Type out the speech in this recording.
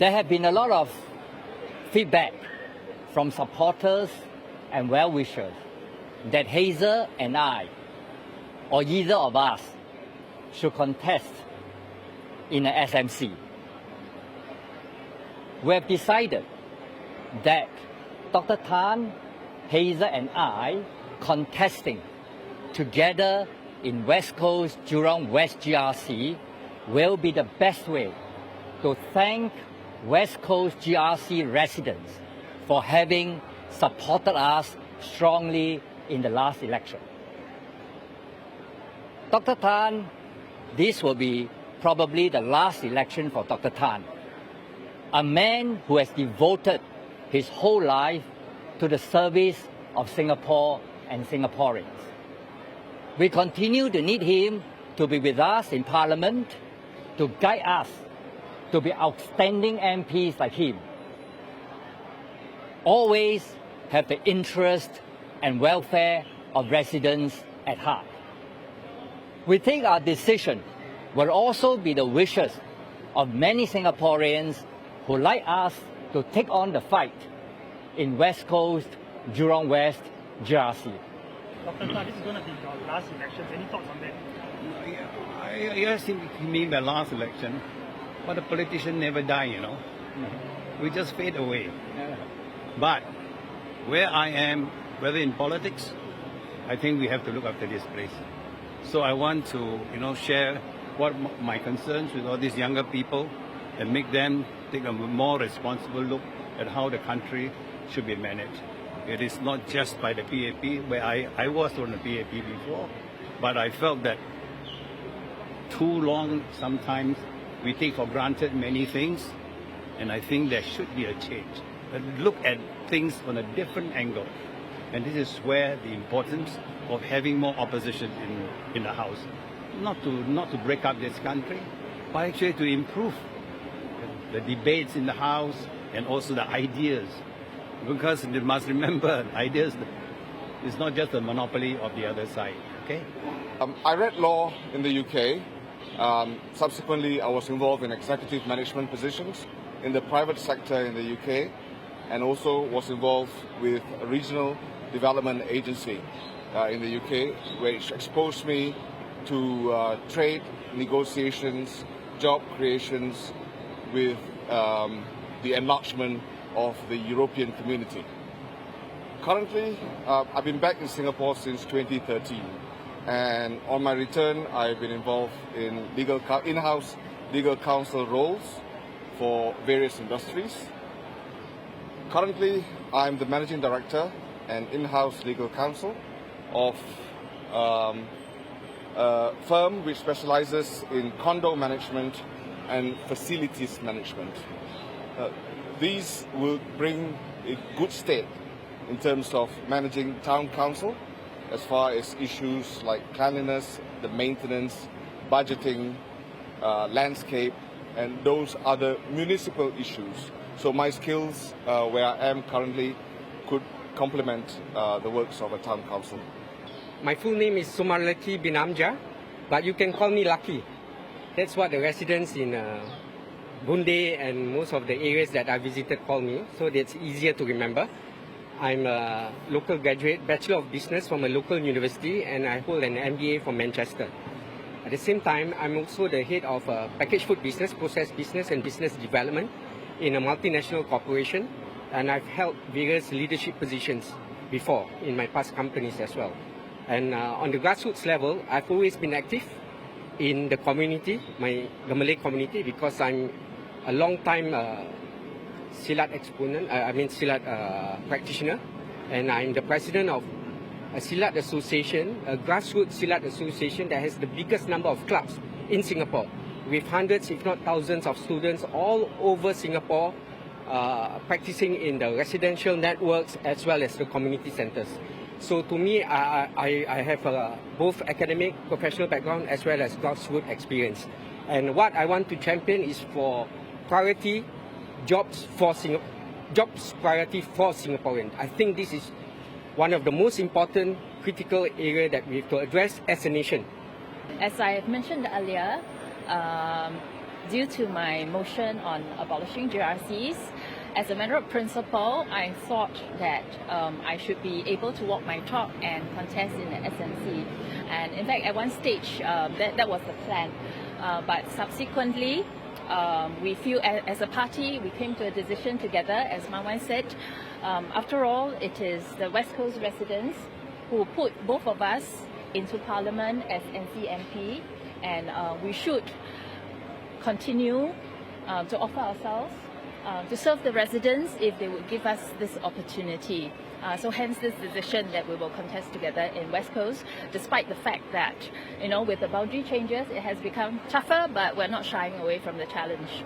There have been a lot of feedback from supporters and well-wishers that Hazel and I, or either of us, should contest in an SMC. We have decided that Dr. Tan, Hazel and I contesting together in West Coast-Jurong West GRC will be the best way to thank West Coast GRC residents for having supported us strongly in the last election. Dr. Tan, this will be probably the last election for Dr. Tan, a man who has devoted his whole life to the service of Singapore and Singaporeans. We continue to need him to be with us in Parliament, to guide us to be outstanding MPs like him. Always have the interest and welfare of residents at heart. We think our decision will also be the wishes of many Singaporeans who, like us, to take on the fight in West Coast-Jurong West GRC. Dr. Tan, this is going to be your last election. Any thoughts on that? Yes, he mean the last election, but the politician never die, you know. We just fade away. But where I am, whether in politics, I think we have to look after this place. So I want to, share what my concerns with all these younger people and make them take a more responsible look at how the country should be managed. It is not just by the PAP, where I was on the PAP before, but I felt that too long sometimes we take for granted many things, and I think there should be a change. Look at things from a different angle, and this is where the importance of having more opposition in the House, not to break up this country, but actually to improve the debates in the House and also the ideas. Because you must remember, ideas is not just a monopoly of the other side. Okay. I read law in the UK. Subsequently, I was involved in executive management positions in the private sector in the UK, and also was involved with a regional development agency in the UK, which exposed me to trade negotiations, job creations with the enlargement of the European community. Currently, I've been back in Singapore since 2013, and on my return, I've been involved in in-house legal counsel roles for various industries. Currently, I'm the managing director and in-house legal counsel of a firm which specializes in condo management and facilities management. These will bring a good state in terms of managing town council as far as issues like cleanliness, the maintenance, budgeting, landscape, and those other municipal issues. So my skills where I am currently could complement the works of a town council. My full name is Sumarlaki bin Amja, but you can call me Lucky. That's what the residents in Bunde and most of the areas that I visited call me, so that's easier to remember. I'm a local graduate, Bachelor of Business from a local university, and I hold an MBA from Manchester. At the same time, I'm also the head of packaged food business, process business and business development in a multinational corporation, and I've held various leadership positions before in my past companies as well. And on the grassroots level, I've always been active in the community, the Malay community, because I'm a long-time Silat exponent, Silat practitioner, and I'm the president of a Silat association, a grassroots Silat association that has the biggest number of clubs in Singapore, with hundreds, if not thousands, of students all over Singapore practicing in the residential networks as well as the community centers. So to me, I have both academic, professional background as well as grassroots experience. And what I want to champion is for priority jobs priority for Singaporeans. I think this is one of the most important critical area that we have to address as a nation. As I have mentioned earlier, due to my motion on abolishing GRCs, as a matter of principle, I thought that I should be able to walk my talk and contest in the SMC. And in fact, at one stage, that was the plan. But subsequently, we feel as a party, we came to a decision together, as Mun Wai said. After all, it is the West Coast residents who put both of us into Parliament as NCMP, and we should continue to offer ourselves to serve the residents if they would give us this opportunity. So hence this decision that we will contest together in West Coast, despite the fact that, with the boundary changes, it has become tougher, but we're not shying away from the challenge.